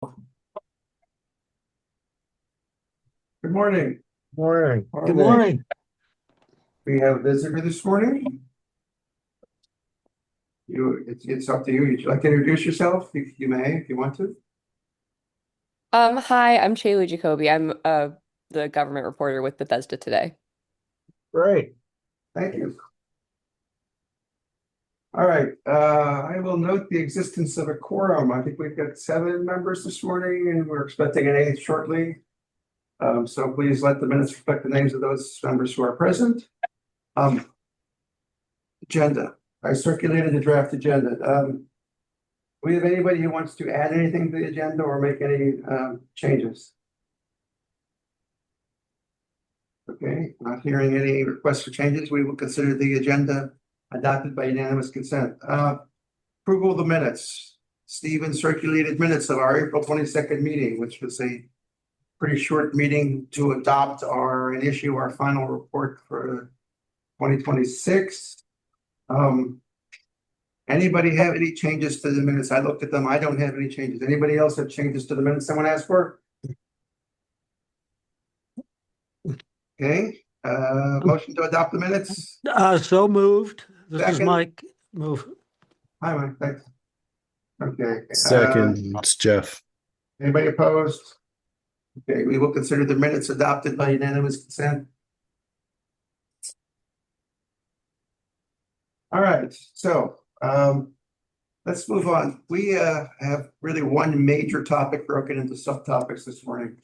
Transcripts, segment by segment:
Good morning. Morning. Good morning. We have a visitor this morning. It's up to you. Would you like to introduce yourself? You may, if you want to. Hi, I'm Shaylee Jacoby. I'm the government reporter with Bethesda Today. Great. Thank you. All right, I will note the existence of a quorum. I think we've got 7 members this morning and we're expecting an 8th shortly. So please let the minutes reflect the names of those members who are present. Agenda. I circulated the draft agenda. We have anybody who wants to add anything to the agenda or make any changes? Okay, not hearing any requests for changes, we will consider the agenda adopted by unanimous consent. Approval of the minutes. Stephen circulated minutes of our April 22nd meeting, which was a pretty short meeting to adopt and issue our final report for 2026. Anybody have any changes to the minutes? I looked at them. I don't have any changes. Anybody else have changes to the minutes someone asked for? Okay, motion to adopt the minutes. So moved. This is Second. Mike. Move. Hi, Mike, thanks. Okay. Second, it's Jeff. Anybody opposed? Okay, we will consider the minutes adopted by unanimous consent. All right, so let's move on. We have really one major topic broken into subtopics this morning,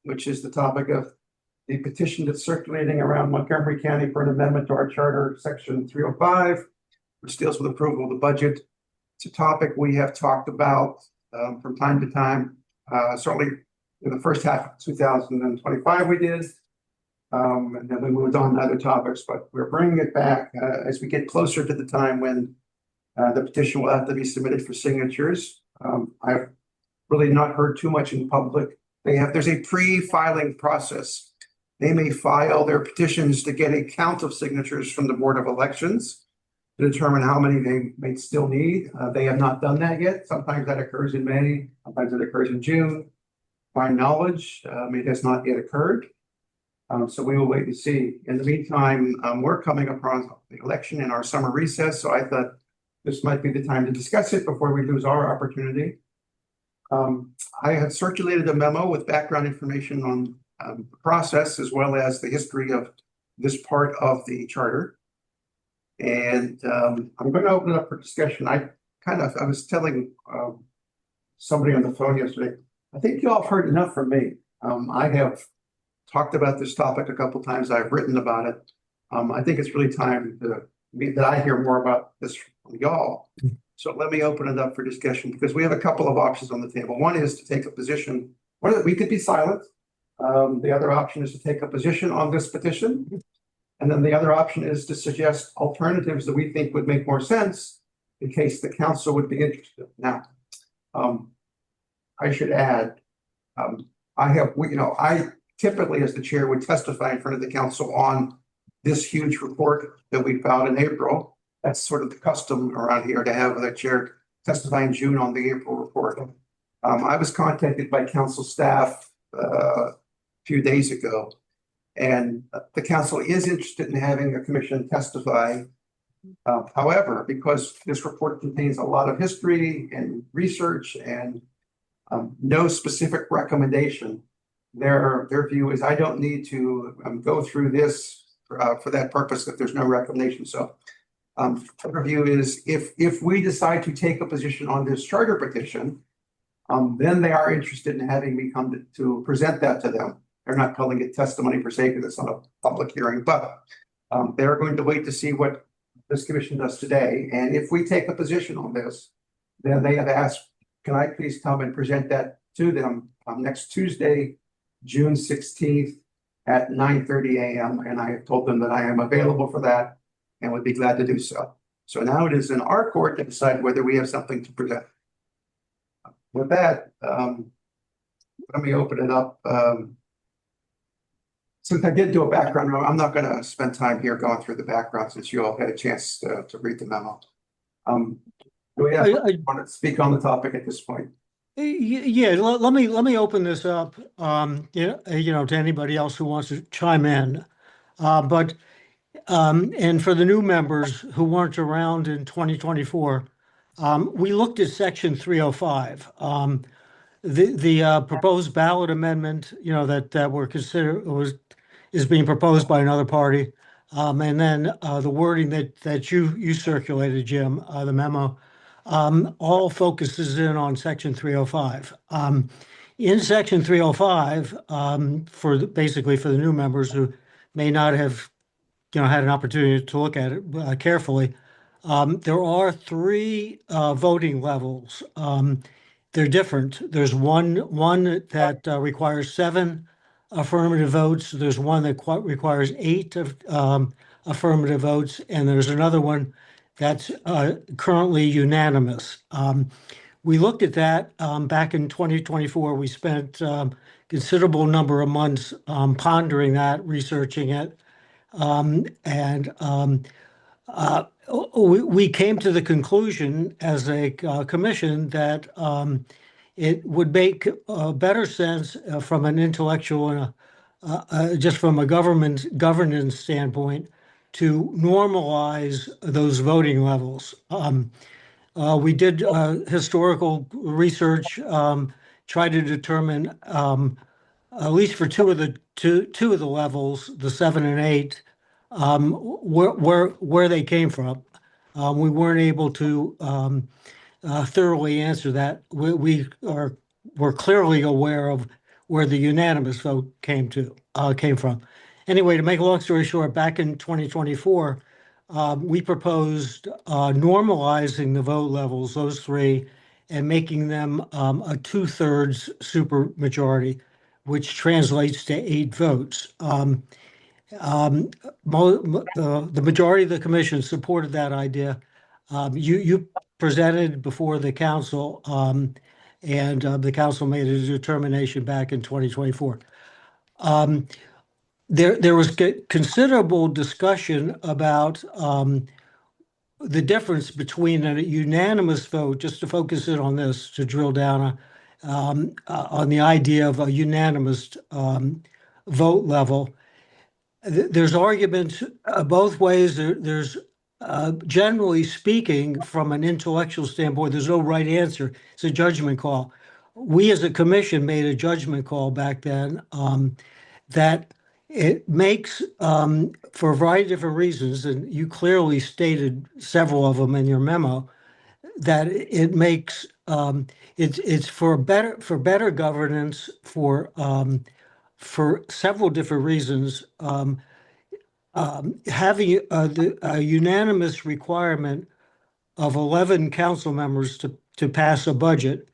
which is the topic of the petition that's circulating around Montgomery County for an amendment to our charter, section 305, which deals with approval of the budget. It's a topic we have talked about from time to time. Certainly in the first half of 2025 we did, and then we moved on to other topics, but we're bringing it back as we get closer to the time when the petition will have to be submitted for signatures. I've really not heard too much in public. There's a pre-filing process. They may file their petitions to get a count of signatures from the Board of Elections to determine how many they may still need. They have not done that yet. Sometimes that occurs in May, sometimes it occurs in June. My knowledge, it has not yet occurred. So we will wait and see. In the meantime, we're coming upon the election in our summer recess, so I thought this might be the time to discuss it before we lose our opportunity. I have circulated a memo with background information on the process as well as the history of this part of the charter. And I'm going to open it up for discussion. I was telling somebody on the phone yesterday, I think you all have heard enough from me. I have talked about this topic a couple times. I've written about it. I think it's really time that I hear more about this from y'all. So let me open it up for discussion because we have a couple of options on the table. One is to take a position, we could be silent. The other option is to take a position on this petition. And then the other option is to suggest alternatives that we think would make more sense in case the council would be interested. Now, I should add, I typically as the chair would testify in front of the council on this huge report that we filed in April. That's sort of the custom around here to have the chair testify in June on the April report. I was contacted by council staff a few days ago, and the council is interested in having a commission testify. However, because this report contains a lot of history and research and no specific recommendation, their view is I don't need to go through this for that purpose if there's no recommendation. So their view is if we decide to take a position on this charter petition, then they are interested in having me come to present that to them. They're not calling it testimony per se because it's not a public hearing, but they're going to wait to see what this commission does today. And if we take a position on this, then they have asked, can I please come and present that to them next Tuesday, June 16th at 9:30 a.m. And I have told them that I am available for that and would be glad to do so. So now it is in our court to decide whether we have something to present. With that, let me open it up. Since I did do a background, I'm not going to spend time here going through the background since you all had a chance to read the memo. Do we have want to speak on the topic at this point? Yeah, let me open this up, to anybody else who wants to chime in. But and for the new members who weren't around in 2024, we looked at section 305. The proposed ballot amendment, that were considered is being proposed by another party. And then the wording that you circulated, Jim, the memo, all focuses in on section 305. In section 305, basically for the new members who may not have had an opportunity to look at it carefully, there are three voting levels. They're different. There's one that requires 7 affirmative votes. There's one that requires 8 of affirmative votes, and there's another one that's currently unanimous. We looked at that back in 2024. We spent considerable number of months pondering that, researching it, we came to the conclusion as a commission that it would make better sense from an intellectual and just from a governance standpoint to normalize those voting levels. We did historical research, try to determine at least for two of the levels, the 7 and 8, where they came from. We weren't able to thoroughly answer that. We're clearly aware of where the unanimous vote came from. Anyway, to make a long story short, back in 2024, we proposed normalizing the vote levels, those three, and making them a 2/3 supermajority, which translates to 8 votes. The majority of the commission supported that idea. You presented before the council, and the council made a determination back in 2024. There was considerable discussion about the difference between a unanimous vote, just to focus in on this, to drill down on the idea of a unanimous vote level. There's arguments both ways. There's generally speaking, from an intellectual standpoint, there's no right answer. It's a judgment call. We as a commission made a judgment call back then that it makes, for a variety of different reasons, and you clearly stated several of them in your memo, that it makes it's for better governance for several different reasons. Having a unanimous requirement of 11 council members to pass a budget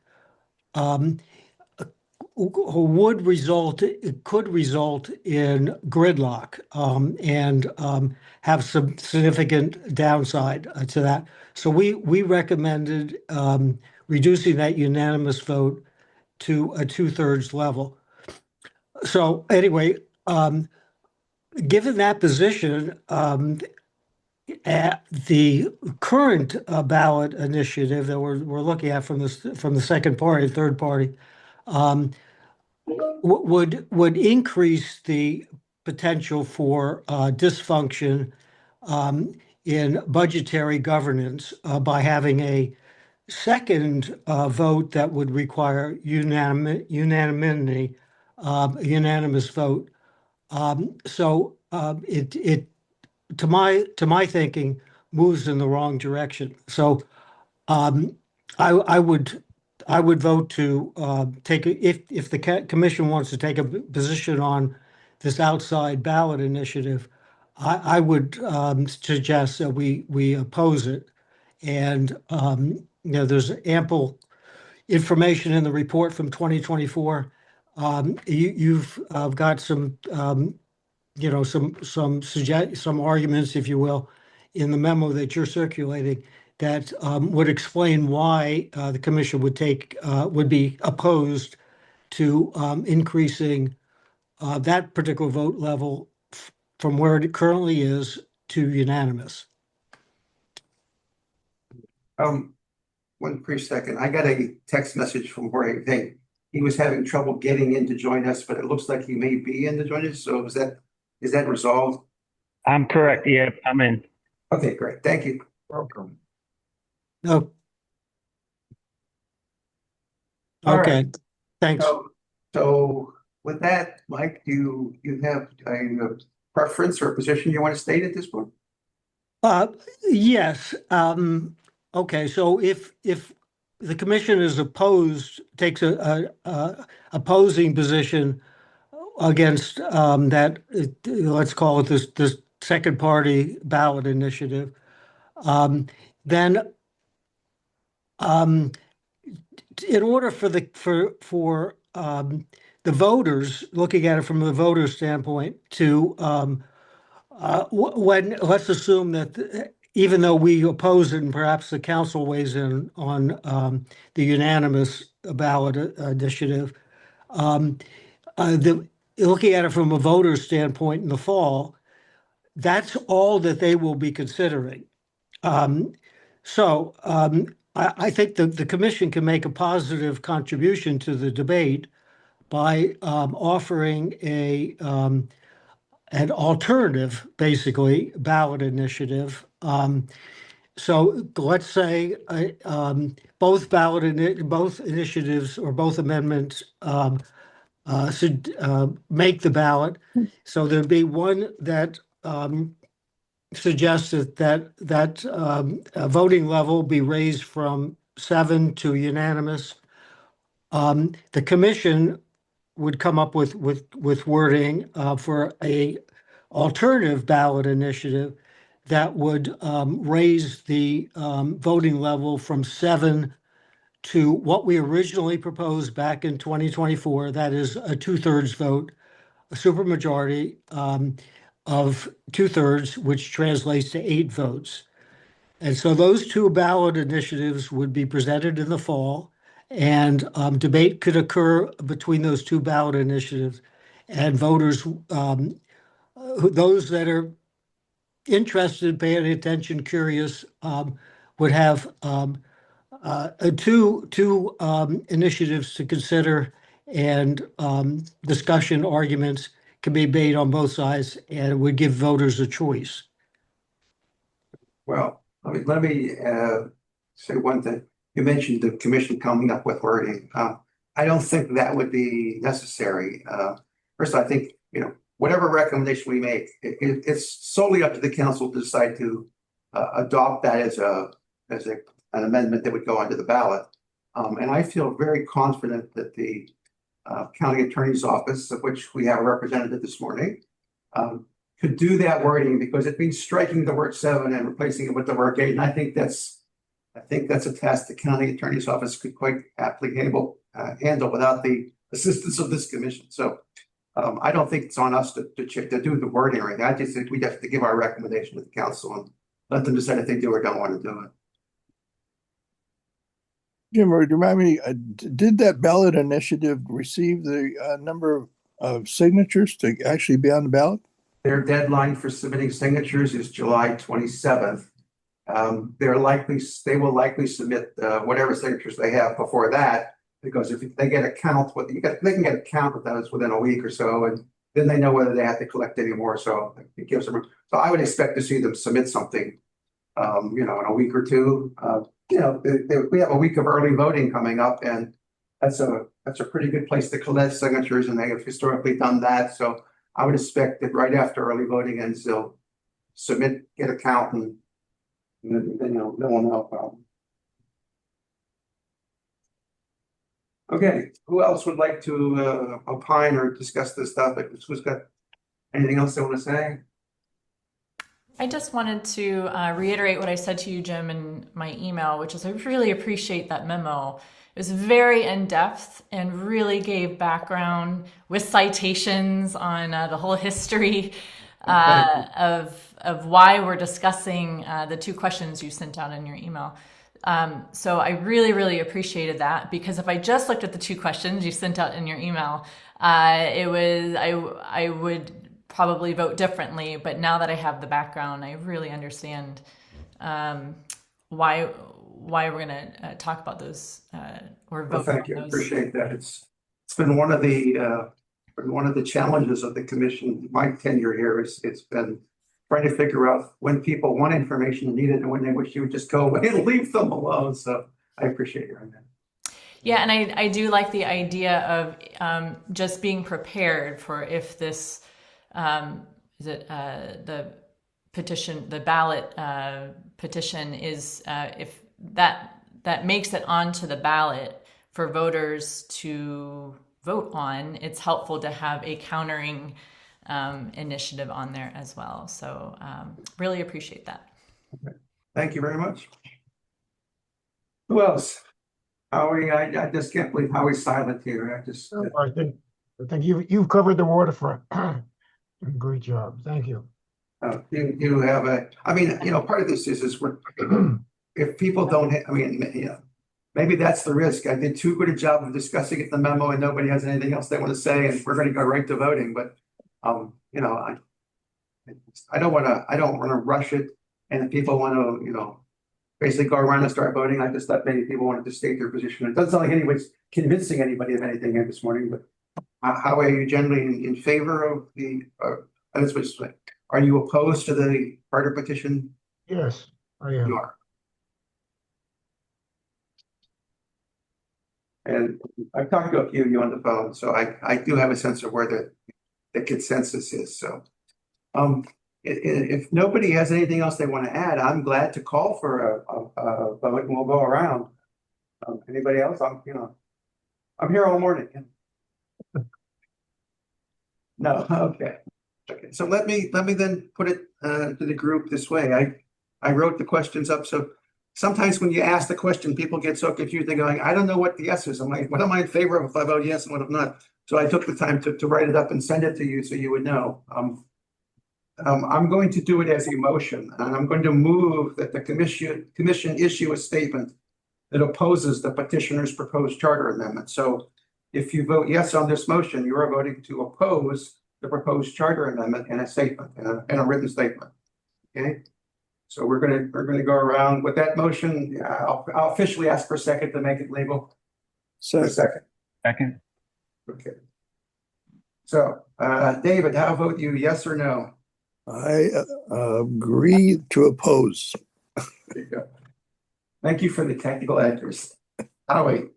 could result in gridlock and have some significant downside to that. So we recommended reducing that unanimous vote to a 2/3 level. So anyway, given that position, at the current ballot initiative that we're looking at from the second party, third party, would increase the potential for dysfunction in budgetary governance by having a second vote that would require unanimity, unanimous vote. So it to my thinking moves in the wrong direction. So I would vote to take if the commission wants to take a position on this outside ballot initiative, I would suggest that we oppose it. And there's ample information in the report from 2024. You've got some some arguments, if you will, in the memo that you're circulating that would explain why the commission would be opposed to increasing that particular vote level from where it currently is to unanimous. one brief second. I got a text message from Jorge. Hey, he was having trouble getting in to join us, but it looks like he may be in to join us. So is that resolved? I'm correct. Yeah, I'm in. Okay, great. Thank you. Welcome. No. All right. Okay, thanks. So with that, Mike, do you have a preference or a position you want to state at this point? Yes, okay, so if the commission is opposed, takes a opposing position against that, let's call it this second party ballot initiative, then in order for the voters, looking at it from the voter standpoint, to when let's assume that even though we oppose it, and perhaps the council weighs in on the unanimous ballot initiative, looking at it from a voter standpoint in the fall, that's all that they will be considering. I think the commission can make a positive contribution to the debate by offering an alternative, basically, ballot initiative. So let's say both both initiatives or both amendments should make the ballot. So there'd be one that suggested that voting level be raised from 7 to unanimous. The commission would come up with wording for a alternative ballot initiative that would raise the voting level from 7 to what we originally proposed back in 2024. That is a 2/3 vote, a supermajority of 2/3, which translates to 8 votes. And so those two ballot initiatives would be presented in the fall, and debate could occur between those two ballot initiatives. And voters, those that are interested, paying attention, curious, would have two initiatives to consider, and discussion arguments can be made on both sides, and it would give voters a choice. Well, let me say one thing. You mentioned the commission coming up with wording. I don't think that would be necessary. First, I think, whatever recommendation we make, it's solely up to the council to decide to adopt that as an amendment that would go onto the ballot. And I feel very confident that the county attorney's office, of which we have a representative this morning, could do that wording, because it means striking the word 7 and replacing it with the word 8. And I think that's a task the county attorney's office could quite aptly handle without the assistance of this commission. So I don't think it's on us to do the wording or anything. I just think we'd have to give our recommendation to the council and let them decide if they do or don't want to do it. Jim, remind me, did that ballot initiative receive the number of signatures to actually be on the ballot? Their deadline for submitting signatures is July 27th. They will likely submit whatever signatures they have before that, because if they get a count, they can get a count of those within a week or so, and then they know whether they have to collect any more. So it gives them. So I would expect to see them submit something, in a week or two. We have a week of early voting coming up, and that's a pretty good place to collect signatures, and they have historically done that. So I would expect that right after early voting ends, they'll submit, get a count, and then no one will have a problem. Okay, who else would like to opine or discuss this topic? Who's got anything else they want to say? I just wanted to reiterate what I said to you, Jim, in my email, which is I really appreciate that memo. It was very in-depth and really gave background with citations on the whole history of why we're discussing the two questions you sent out in your email. So I really, really appreciated that, because if I just looked at the two questions you sent out in your email, I would probably vote differently. But now that I have the background, I really understand why why we're going to talk about those or Well, vote thank on you. I those. appreciate that. It's been one of the challenges of the commission. My tenure here is it's been trying to figure out when people want information and need it and when they wish you would just go away and leave them alone. So I appreciate you on that. Yeah, and I do like the idea of just being prepared for if this the petition, the ballot petition is if that makes it onto the ballot for voters to vote on. It's helpful to have a countering initiative on there as well. So really appreciate that. Thank you very much. Who else? Howie, I just can't believe Howie's silent here. I think you've covered the waterfront. Great job. Thank you. You have part of this is we're, if people don't, maybe that's the risk. I did too good a job of discussing it in the memo and nobody has anything else they want to say and we're going to go right to voting. But, I don't want to rush it. And if people want to, basically go around and start voting, I just thought maybe people wanted to state their position. It doesn't sound like anybody's convincing anybody of anything here this morning, but how are you generally in favor of the, are you opposed to the charter petition? Yes, I am. You are. And I've talked to a few of you on the phone, so I do have a sense of where the consensus is. So if nobody has anything else they want to add, I'm glad to call for a vote and we'll go around. Anybody else? I'm here all morning. No, okay. So let me then put it to the group this way. I wrote the questions up. So sometimes when you ask the question, people get so confused. They're going, I don't know what the yes is. I'm like, what am I in favor of if I vote yes and what if not? So I took the time to write it up and send it to you so you would know. I'm going to do it as a motion, and I'm going to move that the commission issue a statement that opposes the petitioner's proposed charter amendment. So if you vote yes on this motion, you are voting to oppose the proposed charter amendment in a statement, in a written statement. Okay. So we're gonna go around with that motion. I'll officially ask for a second to make it legal. For a second. Second. Okay. So David, how vote you, yes or no? I agree to oppose. There you go. Thank you for the technical accuracy. Howie.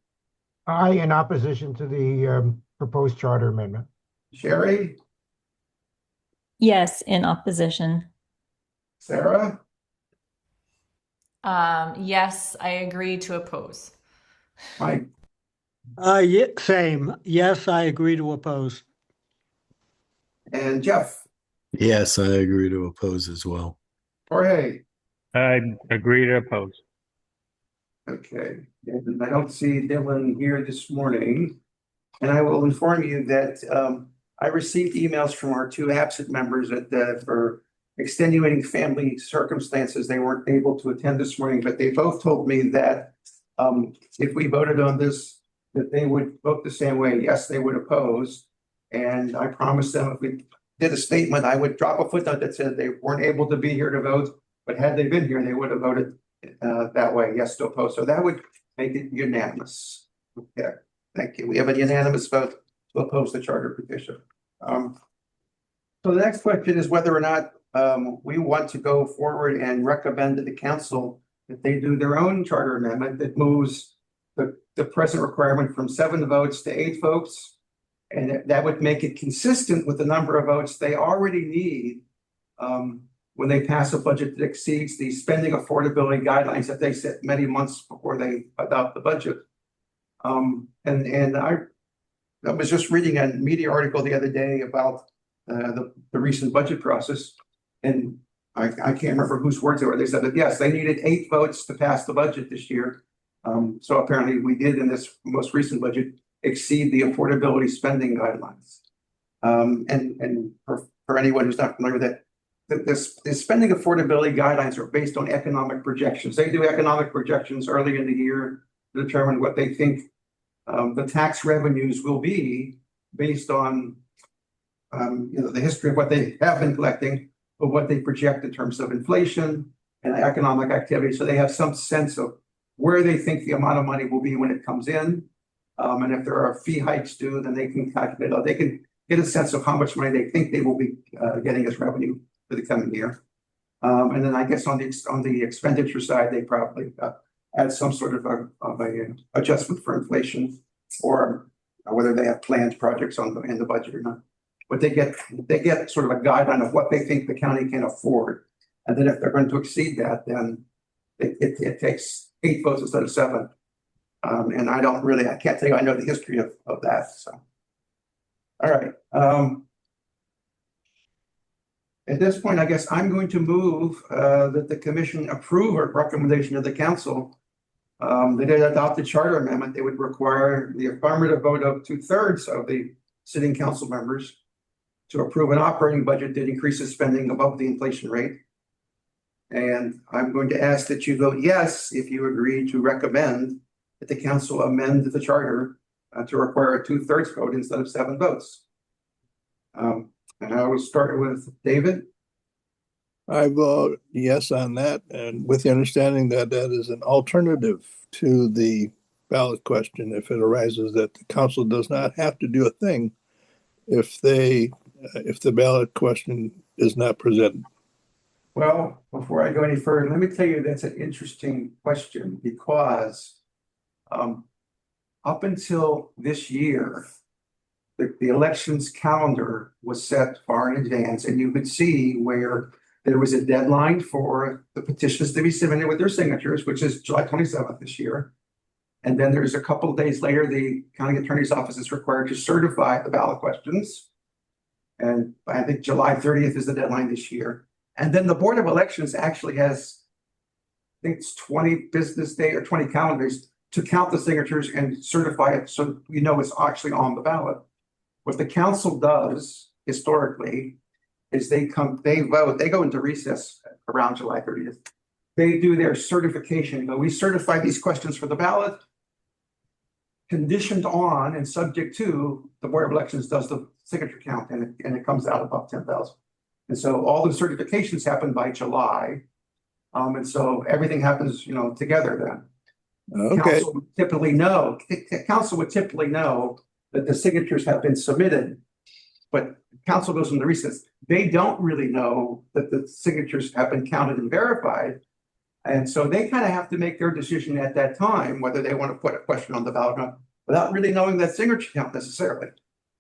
I in opposition to the proposed charter amendment. Sherry. Yes, in opposition. Sarah. Yes, I agree to oppose. Mike. Yeah, same. Yes, I agree to oppose. And Jeff. Yes, I agree to oppose as well. Jorge. I agree to oppose. Okay, and I don't see Dylan here this morning. And I will inform you that I received emails from our two absent members for extenuating family circumstances. They weren't able to attend this morning, but they both told me that if we voted on this, that they would vote the same way. Yes, they would oppose. And I promised them if we did a statement, I would drop a footnote that said they weren't able to be here to vote, but had they been here, they would have voted that way, yes to oppose. So that would make it unanimous. Okay, thank you. We have a unanimous vote to oppose the charter petition. So the next question is whether or not we want to go forward and recommend to the council that they do their own charter amendment that moves the present requirement from 7 votes to 8 votes. And that would make it consistent with the number of votes they already need when they pass a budget that exceeds the spending affordability guidelines that they set many months before they adopt the budget. And I was just reading a media article the other day about the recent budget process, and I can't remember whose words they were. They said that yes, they needed 8 votes to pass the budget this year. So apparently we did in this most recent budget exceed the affordability spending guidelines. And for anyone who's not familiar with that, the spending affordability guidelines are based on economic projections. They do economic projections early in the year to determine what they think the tax revenues will be based on the history of what they have been collecting, but what they project in terms of inflation and economic activity. So they have some sense of where they think the amount of money will be when it comes in. And if there are fee hikes due, then they can calculate, they can get a sense of how much money they think they will be getting as revenue for the coming year. And then I guess on the expenditure side, they probably add some sort of a adjustment for inflation, or whether they have planned projects in the budget or not. But they get sort of a guideline of what they think the county can afford. And then if they're going to exceed that, then it takes 8 votes instead of 7. And I can't tell you, I know the history of that, so. All right. At this point, I guess I'm going to move that the commission approve a recommendation of the council that it adopt the charter amendment. They would require the affirmative vote of 2/3 of the sitting council members to approve an operating budget that increases spending above the inflation rate. And I'm going to ask that you vote yes if you agree to recommend that the council amend the charter to require a 2/3 vote instead of 7 votes. And I will start with David. I vote yes on that, and with the understanding that that is an alternative to the ballot question if it arises that the council does not have to do a thing if the ballot question is not presented. Well, before I go any further, let me tell you that's an interesting question, because up until this year, the elections calendar was set far in advance, and you could see where there was a deadline for the petitions to be submitted with their signatures, which is July 27th this year. And then there's a couple of days later, the county attorney's office is required to certify the ballot questions. And I think July 30th is the deadline this year. And then the Board of Elections actually has, I think it's 20 business day or 20 calendars to count the signatures and certify it so we know it's actually on the ballot. What the council does historically is they vote, they go into recess around July 30th. They do their certification. We certify these questions for the ballot, conditioned on and subject to the Board of Elections does the signature count, and it comes out above 10,000. And so all the certifications happen by July. And so everything happens, together then. Okay. Council would typically know that the signatures have been submitted, but council goes into recess. They don't really know that the signatures have been counted and verified. And so they kind of have to make their decision at that time, whether they want to put a question on the ballot or not, without really knowing that signature count necessarily.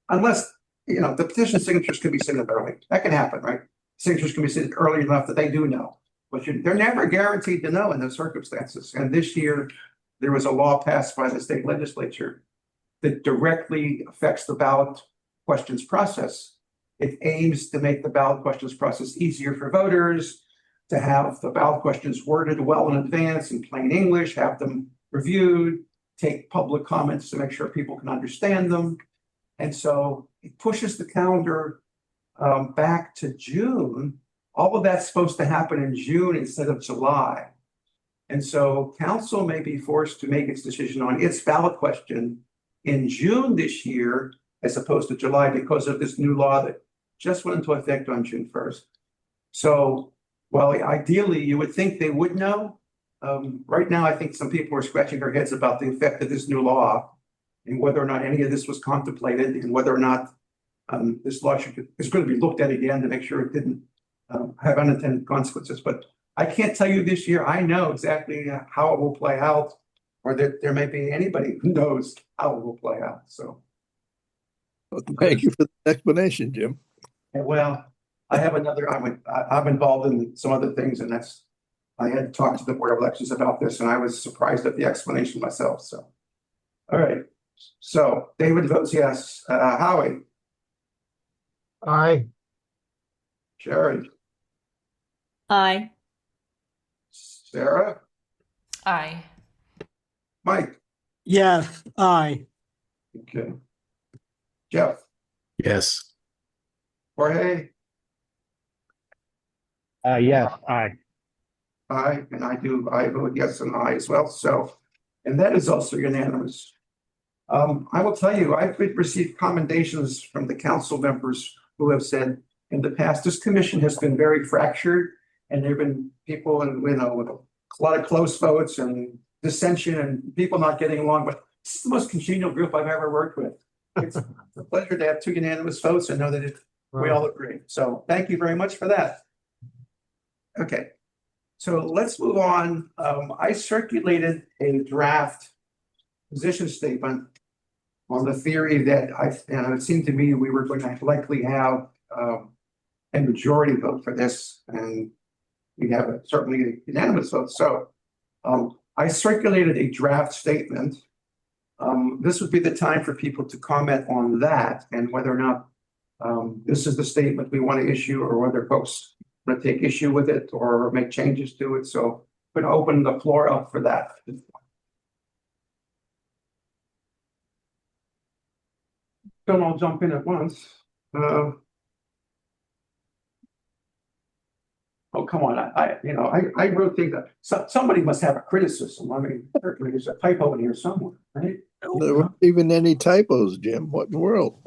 Unless, the petition signatures can be submitted early. That can happen, right? Signatures can be submitted early enough that they do know. But they're never guaranteed to know in those circumstances. And this year, there was a law passed by the state legislature that directly affects the ballot questions process. It aims to make the ballot questions process easier for voters, to have the ballot questions worded well in advance in plain English, have them reviewed, take public comments to make sure people can understand them. And so it pushes the calendar back to June. All of that's supposed to happen in June instead of July. And so council may be forced to make its decision on its ballot question in June this year, as opposed to July, because of this new law that just went into effect on June 1st. So, well, ideally, you would think they would know. Right now, I think some people are scratching their heads about the effect of this new law and whether or not any of this was contemplated, and whether or not this law is going to be looked at again to make sure it didn't have unintended consequences. But I can't tell you this year, I know exactly how it will play out, or that there may be anybody who knows how it will play out. So, Well, thank you for the explanation, Jim. well, I have another, I'm involved in some other things, and I had talked to the Board of Elections about this, and I was surprised at the explanation myself. So, all right. So David votes yes. Howie, Aye. Sherry, Aye. Sarah, Aye. Mike. Yes, aye. Okay. Jeff, Yes. Jorge, Yes, aye. aye, and I vote yes and aye as well. So, and that is also unanimous. I will tell you, I've received commendations from the council members who have said in the past, this commission has been very fractured, and there have been people with a lot of close votes and dissension and people not getting along, but this is the most congenial group I've ever worked with. It's a pleasure to have 2 unanimous votes and know that we all agree. So thank you very much for that. Okay, so let's move on. I circulated a draft position statement on the theory that it seemed to me we were going to likely have a majority vote for this, and we have certainly a unanimous vote. So I circulated a draft statement. This would be the time for people to comment on that and whether or not this is the statement we want to issue, or whether folks want to take issue with it or make changes to it. So I'm going to open the floor up for that. Don't all jump in at once. Oh, come on. I wrote things that somebody must have a criticism. I mean, certainly there's a typo in here somewhere, right? There weren't even any typos, Jim. What in the world?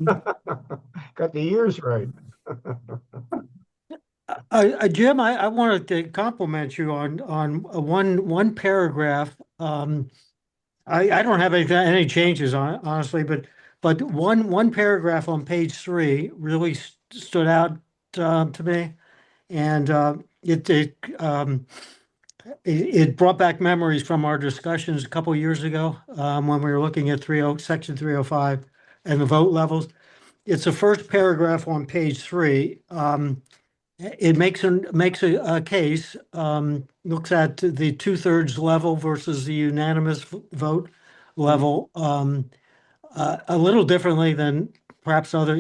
Got the years right. Jim, I wanted to compliment you on one paragraph. I don't have any changes on honestly, but one paragraph on page 3 really stood out to me, and it brought back memories from our discussions a couple of years ago when we were looking at section 305 and the vote levels. It's the first paragraph on page 3. It makes a case, looks at the 2/3 level versus the unanimous vote level a little differently than perhaps other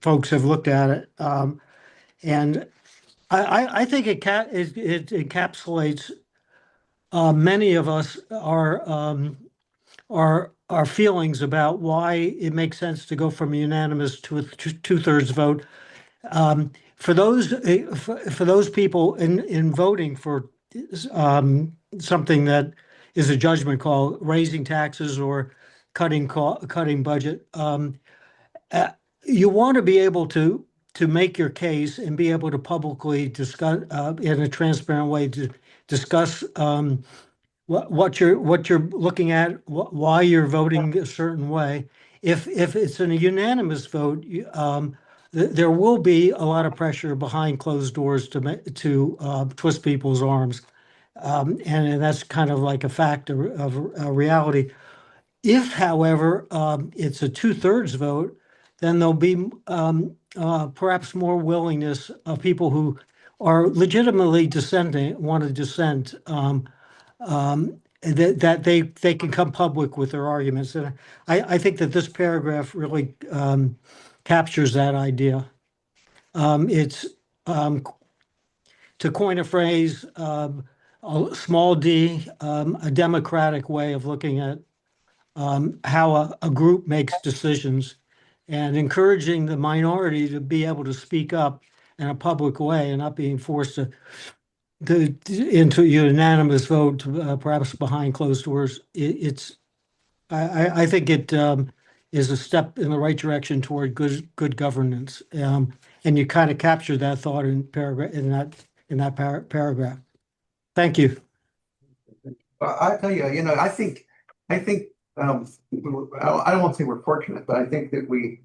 folks have looked at it, and I think it encapsulates many of us our feelings about why it makes sense to go from unanimous to a 2/3 vote. For those people in voting for something that is a judgment call, raising taxes or cutting budget, you want to be able to make your case and be able to publicly discuss in a transparent way to discuss what you're looking at, why you're voting a certain way. If it's in a unanimous vote, there will be a lot of pressure behind closed doors to twist people's arms, and that's kind of like a fact of reality. If, however, it's a 2/3 vote, then there'll be perhaps more willingness of people who are legitimately dissenting, want to dissent, that they can come public with their arguments. And I think that this paragraph really captures that idea. It's, to coin a phrase, a small d, a democratic way of looking at how a group makes decisions, and encouraging the minority to be able to speak up in a public way and not being forced into a unanimous vote, perhaps behind closed doors. I think it is a step in the right direction toward good governance, and you kind of capture that thought in that paragraph. Thank you. Well, I tell you, I think I don't want to say we're fortunate, but I think that we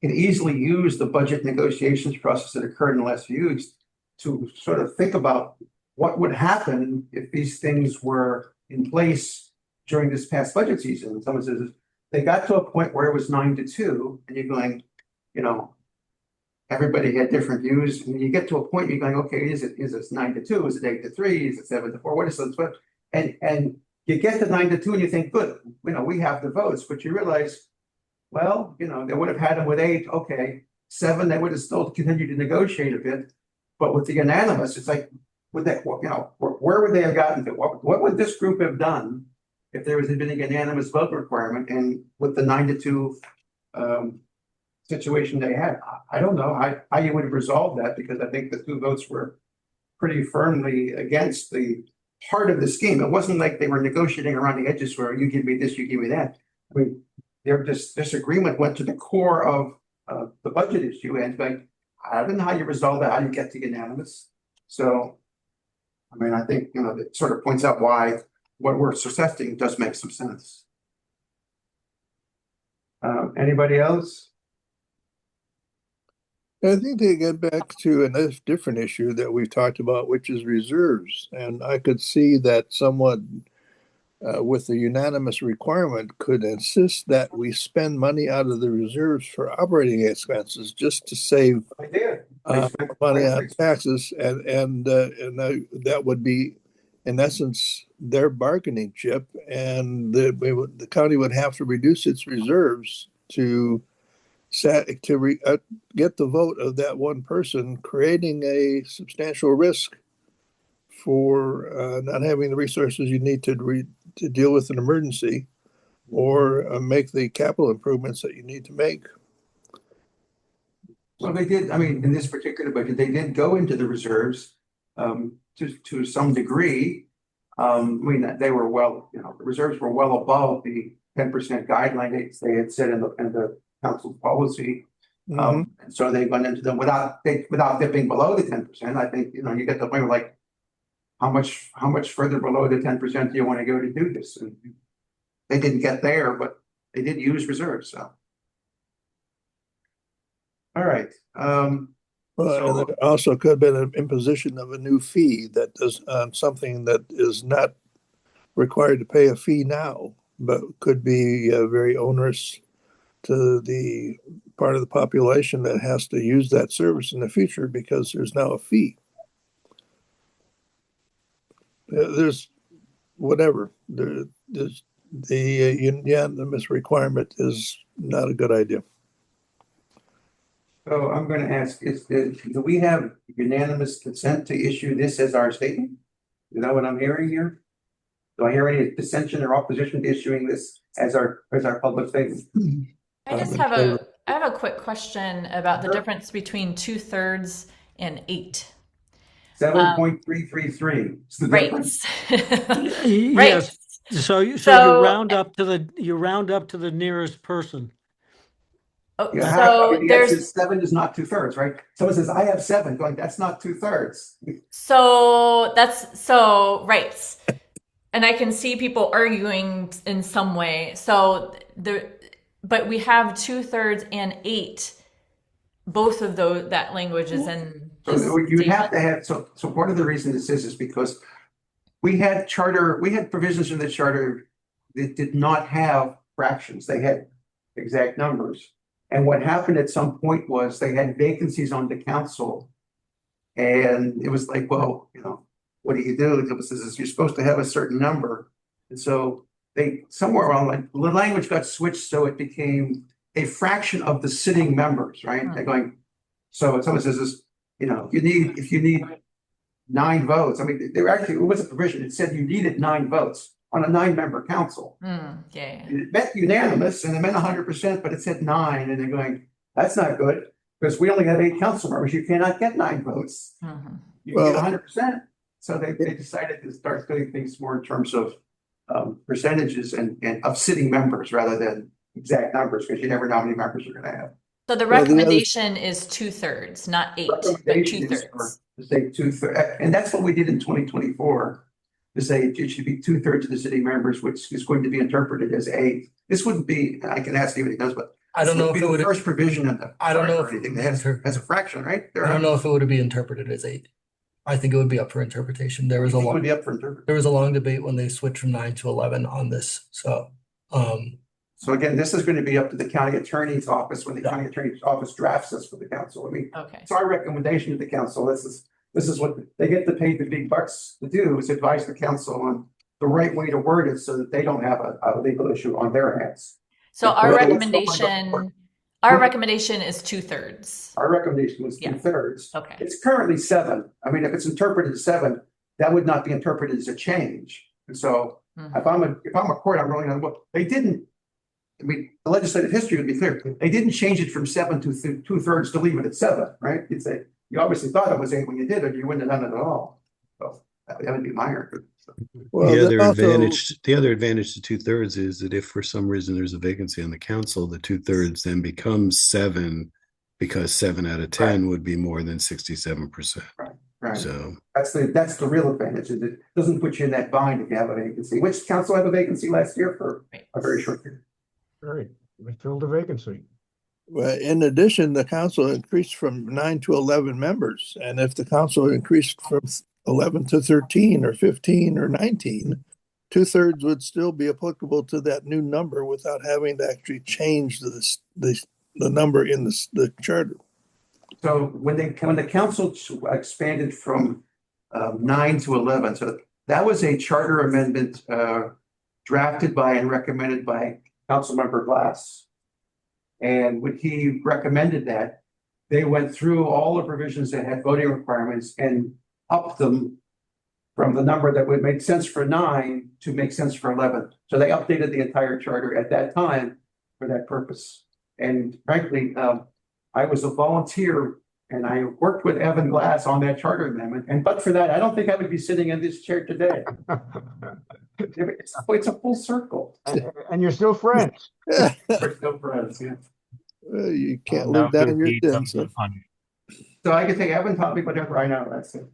can easily use the budget negotiations process that occurred in the last few weeks to sort of think about what would happen if these things were in place during this past budget season. Someone says they got to a point where it was 9-2, and you're going, everybody had different views, and you get to a point you're going, okay, is it 9-2? Is it 8-3? Is it 7-4? What is it? And you get to 9-2, and you think, good, we have the votes, but you realize, well, they would have had them with 8, okay, 7, they would have still continued to negotiate a bit, but with the unanimous, it's like, would they, where would they have gotten to? What would this group have done if there had been a unanimous vote requirement, and with the 9-2 situation they had? I don't know how you would have resolved that, because I think the 2 votes were pretty firmly against the heart of the scheme. It wasn't like they were negotiating around the edges where you give me this, you give me that. I mean, their disagreement went to the core of the budget issue, and like, I don't know how you resolve that, how you get to unanimous. So I mean, I think, it sort of points out why what we're suggesting does make some sense. Anybody else? I think they get back to a different issue that we've talked about, which is reserves. And I could see that someone with the unanimous requirement could insist that we spend money out of the reserves for operating expenses just to save I did. money on taxes, and that would be, in essence, their bargaining chip, and the county would have to reduce its reserves to get the vote of that one person, creating a substantial risk for not having the resources you need to deal with an emergency, or make the capital improvements that you need to make. Well, they did, I mean, in this particular budget, they did go into the reserves to some degree. I mean, they were the reserves were well above the 10% guideline they had set in the council policy. And so they went into them without dipping below the 10%. I think, you get the point of like, how much further below the 10% do you want to go to do this? And they didn't get there, but they did use reserves, so. All right. Well, and there also could have been an imposition of a new fee that does something that is not required to pay a fee now, but could be very onerous to the part of the population that has to use that service in the future because there's now a fee. There's whatever. There's the unanimous requirement is not a good idea. So I'm going to ask, do we have unanimous consent to issue this as our statement? You know what I'm hearing here? Do I hear any dissension or opposition to issuing this as our public statement? I just have a quick question about the difference between 2/3 and 8. 7.333. Right. Yes. So you round up to the nearest person. Oh, Yeah, so there's 7 is not 2/3, right? Someone says, I have 7, going, that's not 2/3. right. And I can see people arguing in some way. But we have 2/3 and 8. Both of that language is in. So you have to have, so part of the reason this is because we had provisions in the charter that did not have fractions. They had exact numbers. And what happened at some point was they had vacancies on the council. And it was like, well, what do? It says you're supposed to have a certain number. And so somewhere around the language got switched so it became a fraction of the sitting members, right? They're going, so someone says, if you need 9 votes, I mean, it was a provision. It said you needed 9 votes on a 9-member council. It meant unanimous and it meant 100%, but it said 9, and they're going, that's not good because we only have 8 council members. You cannot get 9 votes. You get 100%. So they decided to start doing things more in terms of percentages and of sitting members rather than exact numbers, because you never know how many members you're going to have. So the recommendation is 2/3, not 8, but 2/3. To say 2/3, and that's what we did in 2024. To say it should be 2/3 of the city members, which is going to be interpreted as 8. This wouldn't be. I can ask you what he does, but I don't know if it would. First provision of the. I don't know if anything that has a fraction, right? I don't know if it would be interpreted as 8. I think it would be up for interpretation. There was a long debate when they switched from 9 to 11 on this. So again, this is going to be up to the county attorney's office when the county attorney's office drafts this for the council. I mean, it's our recommendation to the council. This is what they get to pay the big bucks to do, is advise the council on the right way to word it so that they don't have a legal issue on their hands. So our recommendation is 2/3. Our recommendation was 2/3. Okay. It's currently 7. I mean, if it's interpreted as 7, that would not be interpreted as a change. And so if I'm a court, I'm rolling on, well, they didn't. I mean, the legislative history would be clear. They didn't change it from 7 to 2/3 to leave it at 7, right? You'd say, you obviously thought it was 8 when you did it, you wouldn't have done it at all. So that would be my argument. Well, the other advantage to 2/3 is that if for some reason there's a vacancy on the council, the 2/3 then becomes 7, because 7 out of 10 would be more than 67%. Right. Right. So That's the real advantage. Is it doesn't put you in that bind if you have a vacancy. Which council had a vacancy last year for a very short period? Great. We filled the vacancy. Well, in addition, the council increased from 9 to 11 members. And if the council increased from 11 to 13 or 15 or 19, 2/3 would still be applicable to that new number without having to actually change the number in the charter. So when the council expanded from 9 to 11, so that was a charter amendment drafted by and recommended by Councilmember Glass. And when he recommended that, they went through all the provisions that had voting requirements and upped them from the number that would make sense for 9 to make sense for 11. So they updated the entire charter at that time for that purpose. And frankly, I was a volunteer and I worked with Evan Glass on that charter amendment. And but for that, I don't think I would be sitting in this chair today. It's a full circle. And you're still friends. We're still friends, yeah. You can't Now live down good your deeds sins. unto fun. So I can say Evan taught me whatever I know. That's it.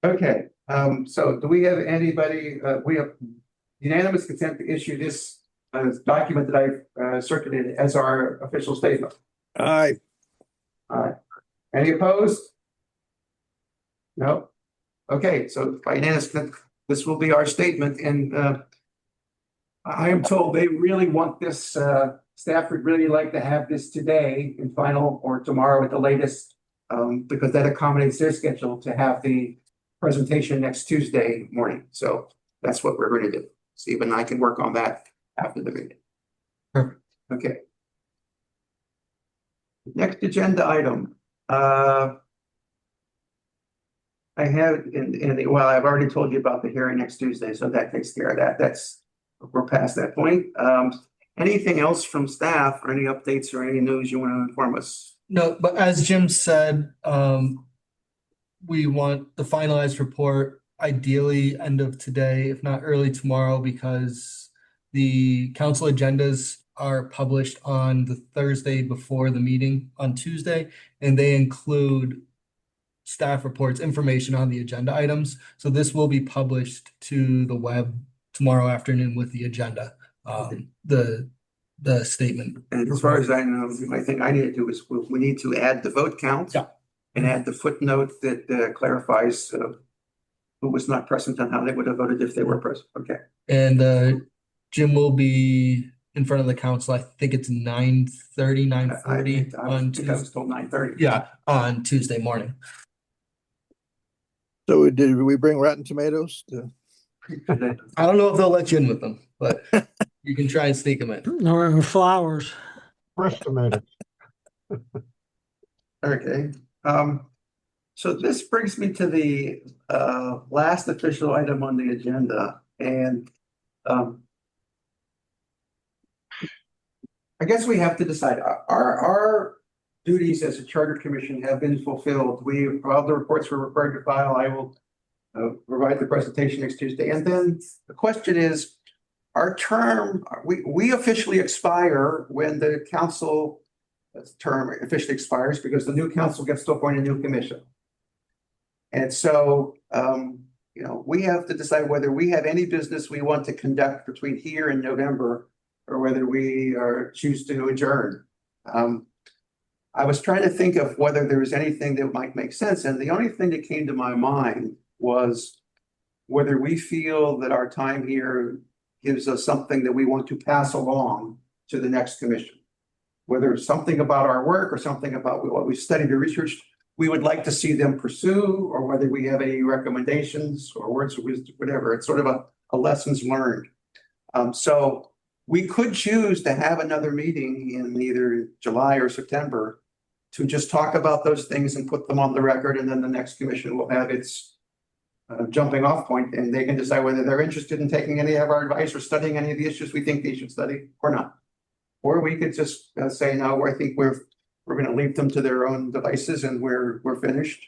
Okay, so do we have anybody, we have unanimous consent to issue this document that I've circulated as our official statement? Aye. Any opposed? No? Okay, so by unanimous consent, this will be our statement, and I am told they really want this, staff would really like to have this today in final or tomorrow at the latest, because that accommodates their schedule to have the presentation next Tuesday morning. So that's what we're going to do. Steve and I can work on that after the meeting. Perfect. Okay. Next agenda item. I have well, I've already told you about the hearing next Tuesday, so that takes care of that. We're past that point. Anything else from staff or any updates or any news you want to inform us? No, but as Jim said, we want the finalized report ideally end of today, if not early tomorrow, because the council agendas are published on the Thursday before the meeting on Tuesday, and they include staff reports, information on the agenda items. So this will be published to the web tomorrow afternoon with the agenda, the statement. And as far as I know, the only thing I need to do is we need to add the vote count. Yeah. And add the footnote that clarifies who was not present and how they would have voted if they were present. Okay. And Jim will be in front of the council. I think it's 9:30, 9:40 on I Tuesday. was told 9:30. Yeah, on Tuesday morning. So did we bring Rotten Tomatoes? I don't know if they'll let you in with them, but you can try and sneak them in. Or flowers. Fresh tomatoes. Okay. So this brings me to the last official item on the agenda, and I guess we have to decide, our duties as a charter commission have been fulfilled. All the reports we're required to file. I will provide the presentation next Tuesday. And then the question is, our term, we officially expire when the council term officially expires, because the new council gets to appoint a new commission. And so, we have to decide whether we have any business we want to conduct between here and November, or whether we choose to adjourn. I was trying to think of whether there was anything that might make sense. And the only thing that came to my mind was whether we feel that our time here gives us something that we want to pass along to the next commission. Whether it's something about our work or something about what we've studied or researched, we would like to see them pursue, or whether we have any recommendations or words of wisdom, whatever. It's sort of a lessons learned. So we could choose to have another meeting in either July or September to just talk about those things and put them on the record, and then the next commission will have its jumping off point, and they can decide whether they're interested in taking any of our advice or studying any of the issues we think they should study or not. Or we could just say, no, I think we're going to leave them to their own devices and we're finished.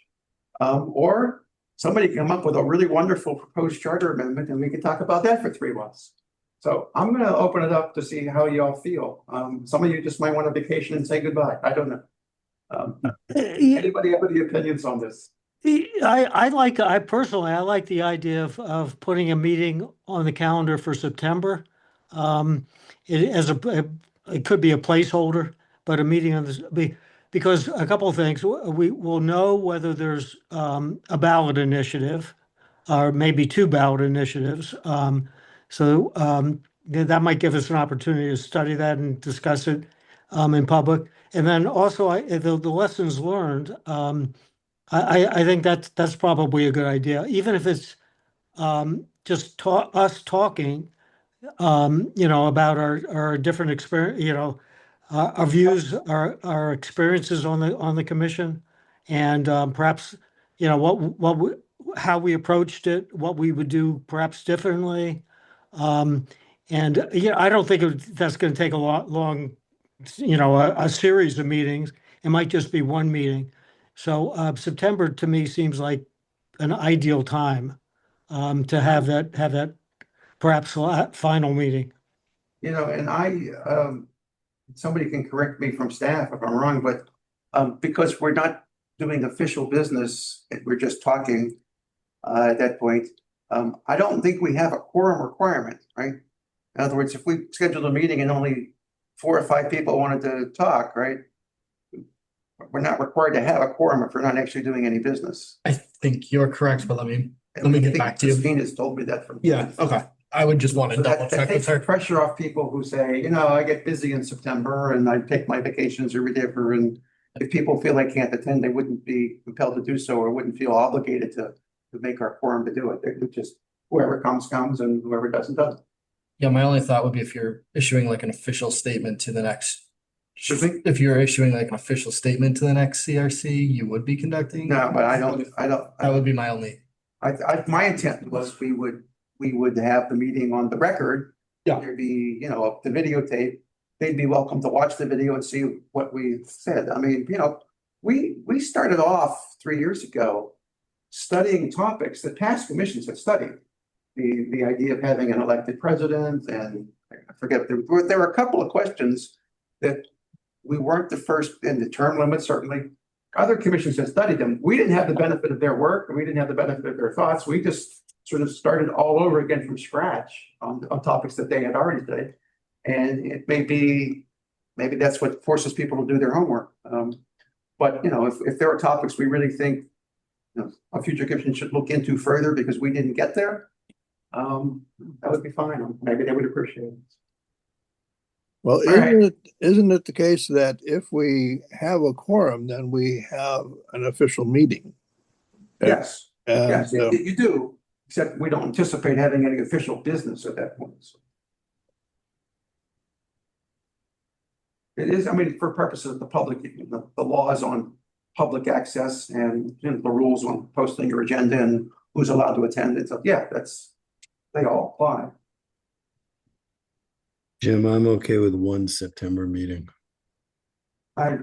Or somebody come up with a really wonderful proposed charter amendment and we can talk about that for 3 months. So I'm going to open it up to see how you all feel. Some of you just might want a vacation and say goodbye. I don't know. Anybody have any opinions on this? I personally, I like the idea of putting a meeting on the calendar for September. It could be a placeholder, but a meeting on this, because a couple of things, we will know whether there's a ballot initiative or maybe two ballot initiatives. That might give us an opportunity to study that and discuss it in public. And then also the lessons learned. I think that's probably a good idea, even if it's just us talking, about our different experience, our views, our experiences on the commission, and perhaps how we approached it, what we would do perhaps differently, and I don't think that's going to take a long, a series of meetings. It might just be one meeting. So September to me seems like an ideal time to have that perhaps final meeting. And somebody can correct me from staff if I'm wrong, but because we're not doing official business, we're just talking at that point. I don't think we have a quorum requirement, right? In other words, if we scheduled a meeting and only 4 or 5 people wanted to talk, right? We're not required to have a quorum if we're not actually doing any business. I think you're correct, but let me I get think back to you. Christine has told me that from. Yeah, okay. I would just want to So double that check with takes the her. pressure off people who say, I get busy in September and I take my vacations or whatever. And if people feel they can't attend, they wouldn't be compelled to do so or wouldn't feel obligated to make our quorum to do it. They would just, whoever comes, and whoever doesn't. Yeah, my only thought would be if you're issuing like an official statement to the next. Excuse me? If you're issuing like an official statement to the next CRC, you would be conducting. No, but I don't. That would be my only. My intent was we would have the meeting on the record. Yeah. There'd be, the videotape. They'd be welcome to watch the video and see what we said. I mean, we started off 3 years ago studying topics that past commissions had studied. The idea of having an elected president, and I forget, there were a couple of questions that we weren't the first in the term limit, certainly. Other commissions had studied them. We didn't have the benefit of their work, and we didn't have the benefit of their thoughts. We just sort of started all over again from scratch on topics that they had already studied. And it maybe that's what forces people to do their homework. But if there are topics we really think a future commission should look into further because we didn't get there, that would be fine. Maybe they would appreciate it. Well, All isn't it the case that if we have a quorum, then we have an official meeting? Yes, And, yes, you do, except we don't anticipate having any official business at that point. So. It is, for purposes of the public, the laws on public access and the rules on posting your agenda and who's allowed to attend. And so, yeah, they all apply. Jim, I'm okay with one September meeting. I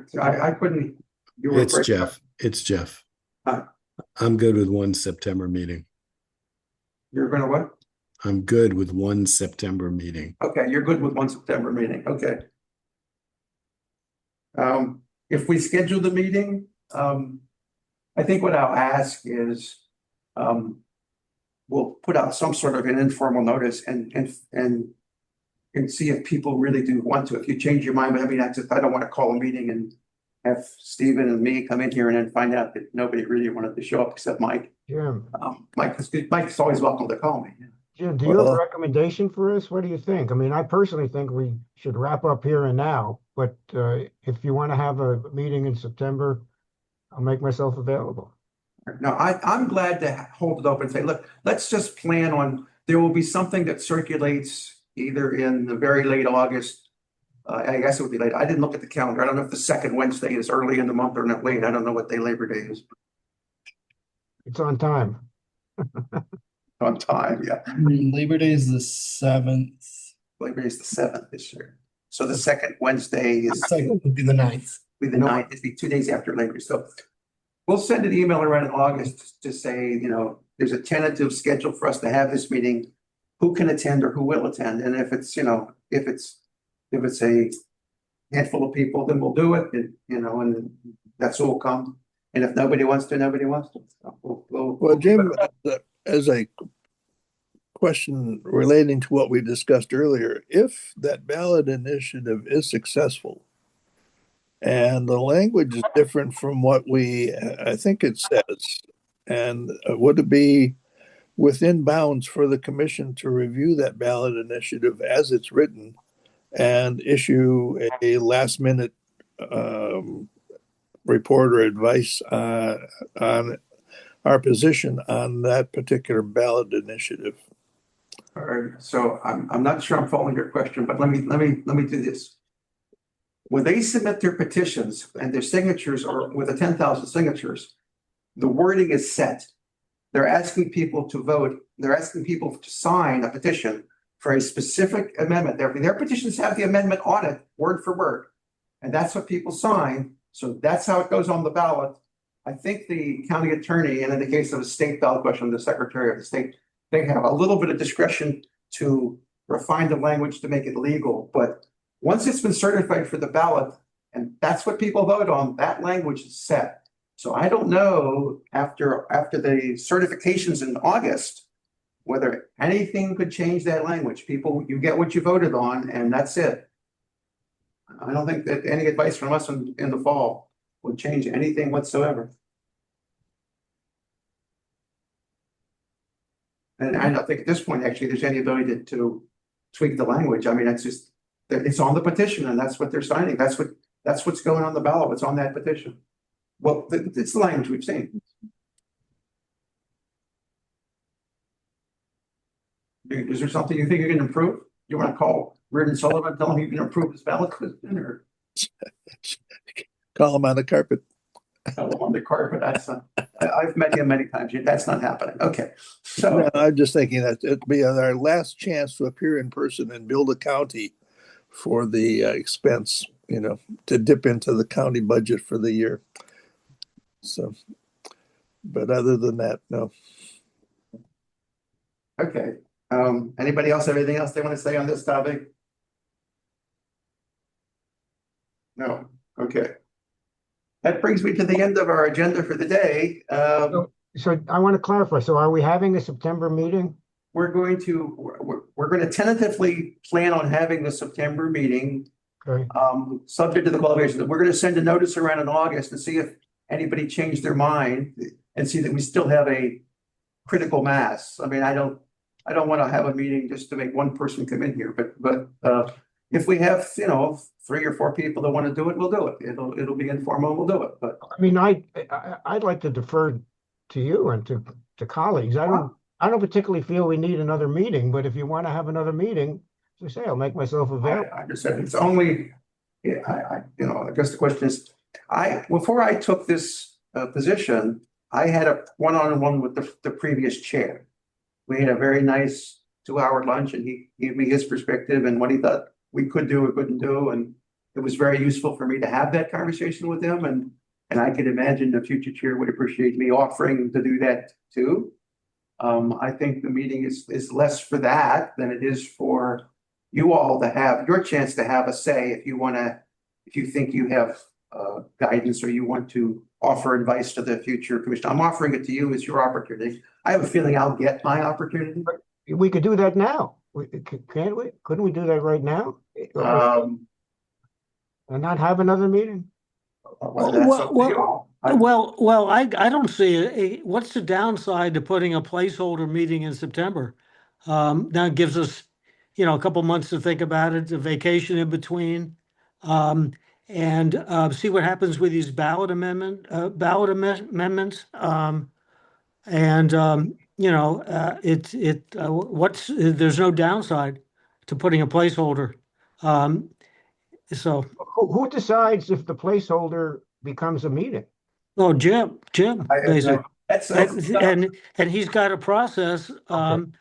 couldn't. It's Jeff. Huh. I'm good with one September meeting. You're gonna what? I'm good with one September meeting. Okay, you're good with one September meeting. Okay. If we schedule the meeting, I think what I'll ask is, we'll put out some sort of an informal notice and see if people really do want to. If you change your mind, I don't want to call a meeting and have Stephen and me come in here and then find out that nobody really wanted to show up except Mike. Jim, Mike's always welcome to call me. Jim, do you have a recommendation for us? What do you think? I personally think we should wrap up here and now, but if you want to have a meeting in September, I'll make myself available. No, I'm glad to hold it open and say, look, let's just plan on, there will be something that circulates either in the very late August. I guess it would be late. I didn't look at the calendar. I don't know if the second Wednesday is early in the month or not late. I don't know what day Labor Day is. It's on time. On time, yeah. Labor Day is the 7th. Labor Day is the 7th this year. So the second Wednesday is Second would be the 9th. Be the 9th. It'd be 2 days after Labor. So we'll send an email around in August to say, there's a tentative schedule for us to have this meeting. Who can attend or who will attend? And if it's, if it's a handful of people, then we'll do it. And that's who will come. And if nobody wants to, nobody wants to. So Well, Jim, as a question relating to what we discussed earlier, if that ballot initiative is successful and the language is different from what I think it says, and would it be within bounds for the commission to review that ballot initiative as it's written and issue a last minute report or advice on our position on that particular ballot initiative? All right, so I'm not sure I'm following your question, but let me do this. When they submit their petitions and their signatures are with the 10,000 signatures, the wording is set. They're asking people to vote. They're asking people to sign a petition for a specific amendment. Their petitions have the amendment on it, word for word. And that's what people sign. So that's how it goes on the ballot. I think the county attorney, and in the case of a state ballot question, the secretary of the state, they have a little bit of discretion to refine the language to make it legal. But once it's been certified for the ballot, and that's what people vote on, that language is set. So I don't know after the certifications in August, whether anything could change that language. People, you get what you voted on, and that's it. I don't think that any advice from us in the fall would change anything whatsoever. And I don't think at this point, actually, there's any ability to tweak the language. I mean, it's on the petition, and that's what they're signing. That's what's going on the ballot. What's on that petition? Well, it's the language we've seen. Is there something you think you can improve? You want to call Reardon Sullivan, tell him you can improve his ballot question, or Call him on the carpet. tell him on the carpet? That's I've met him many times. That's not happening. Okay, so No, I'm just thinking that it'd be our last chance to appear in person and build a county for the expense, to dip into the county budget for the year. So, but other than that, no. okay. Anybody else have anything else they want to say on this topic? No. Okay. That brings me to the end of our agenda for the day. So I want to clarify. So are we having a September meeting? We're going to tentatively plan on having the September meeting, Okay. subject to the qualifications. We're going to send a notice around in August and see if anybody changed their mind and see that we still have a critical mass. I mean, I don't want to have a meeting just to make one person come in here, but if we have, 3 or 4 people that want to do it, we'll do it. It'll be informal, we'll do it. But I mean, I'd like to defer to you and to colleagues. I don't particularly feel we need another meeting, but if you want to have another meeting, as I say, I'll make myself available. I just said it's only, I guess the question is, before I took this position, I had a one-on-one with the previous chair. We had a very nice 2-hour lunch, and he gave me his perspective and what he thought we could do or couldn't do. And it was very useful for me to have that conversation with him. And I could imagine the future chair would appreciate me offering to do that too. I think the meeting is less for that than it is for you all to have your chance to have a say if you think you have guidance or you want to offer advice to the future commission. I'm offering it to you as your opportunity. I have a feeling I'll get my opportunity. We could do that now. Can't we? Couldn't we do that right now? And not have another meeting? Well, that's up to you all. Well, I don't see what's the downside to putting a placeholder meeting in September? That gives us, a couple months to think about it, a vacation in between, and see what happens with these ballot amendments. There's no downside to putting a placeholder. So Who decides if the placeholder becomes a meeting? Oh, Jim, basically. And he's got a process, in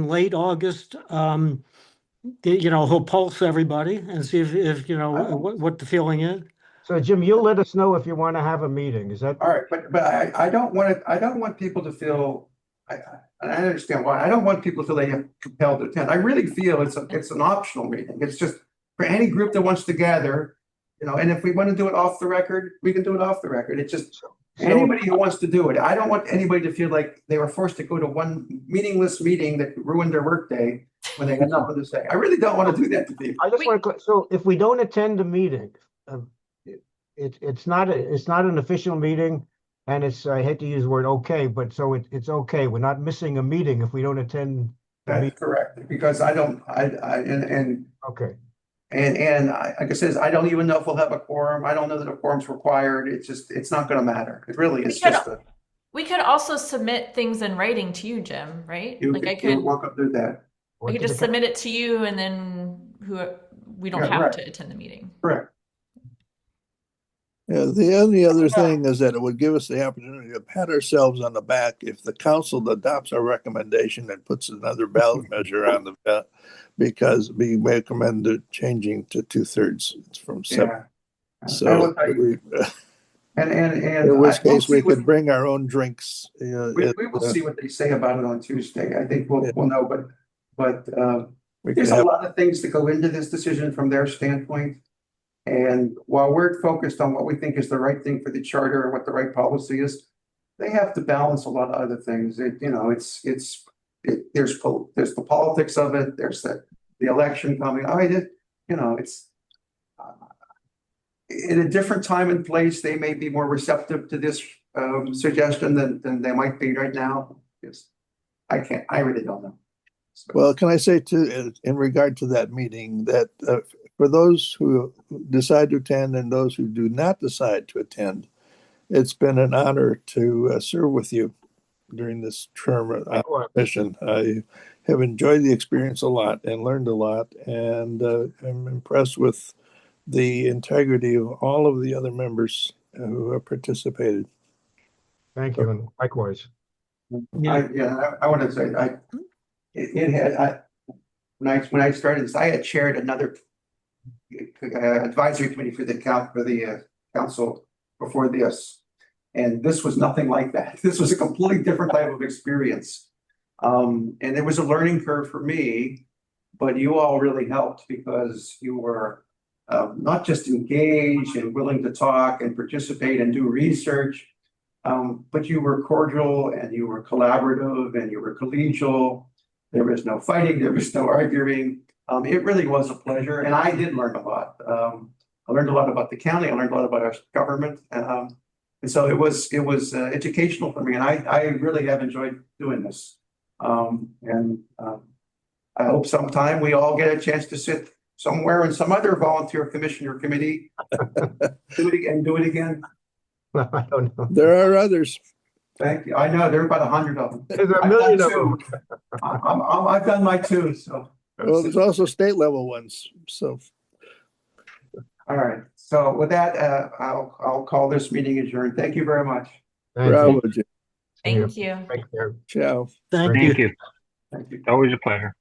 late August, he'll pulse everybody and see if what the feeling is. So Jim, you'll let us know if you want to have a meeting. Is that all right? But I don't want people to feel. I understand why. I don't want people to feel they have compelled to attend. I really feel it's an optional meeting. It's just for any group that wants to gather. You know, and if we want to do it off the record, we can do it off the record. It just, So- anybody who wants to do it, I don't want anybody to feel like they were forced to go to one meaningless meeting that ruined their workday when they had nothing to say. I really don't want to do that to people. I just want to, so if we don't attend the meeting, it's not, it's not an official meeting. And it's, I hate to use the word okay, but so it's okay. We're not missing a meeting if we don't attend the That's meeting. correct, because I don't, and Okay, like I said, I don't even know if we'll have a quorum. I don't know that a quorum's required. It's just, it's not gonna matter. It really is We could- just We could also submit things in writing to you, Jim, right? you're Like I could welcome to do that. I could just submit it to you and then we don't Yeah, have right. to attend the meeting. Correct. Yeah, the only other thing is that it would give us the opportunity to pat ourselves on the back if the council adopts our recommendation and puts another ballot measure on the ballot, because we recommended changing to 2/3 from 7. Yeah. I So will tell you, and in which we'll case we see what- could bring our own drinks. we will see what they say about it on Tuesday. I think we'll know, but We there's could a have, lot of things that go into this decision from their standpoint. And while we're focused on what we think is the right thing for the charter and what the right policy is, they have to balance a lot of other things. There's the politics of it. There's the election coming. It's in a different time and place. They may be more receptive to this suggestion than they might be right now. Yes, I really don't know. So- well, can I say in regard to that meeting that for those who decide to attend and those who do not decide to attend, it's been an honor to serve with you during this term of mission. I have enjoyed the experience a lot and learned a lot, and I'm impressed with the integrity of all of the other members who have participated. thank you, and likewise. I want to say, when I started this, I had chaired another advisory committee for the council before this. And this was nothing like that. This was a completely different type of experience. And it was a learning curve for me, but you all really helped because you were not just engaged and willing to talk and participate and do research, but you were cordial and you were collaborative and you were collegial. There was no fighting, there was no arguing. It really was a pleasure, and I did learn a lot. I learned a lot about the county. I learned a lot about our government, and so it was educational for me. And I really have enjoyed doing this. I hope sometime we all get a chance to sit somewhere in some other volunteer commission or committee, do it again. I don't know. There are others. Thank you. I know there are about 100 of them. There's a I've million done of them. two. I've done my two. So Well, there's also state level ones. So all right. So with that, I'll call this meeting adjourned. Thank you very much. Thank you. bravo, Jim. Thank you. Take care. Ciao. Thank you. Thank you. Thank you. Always a pleasure.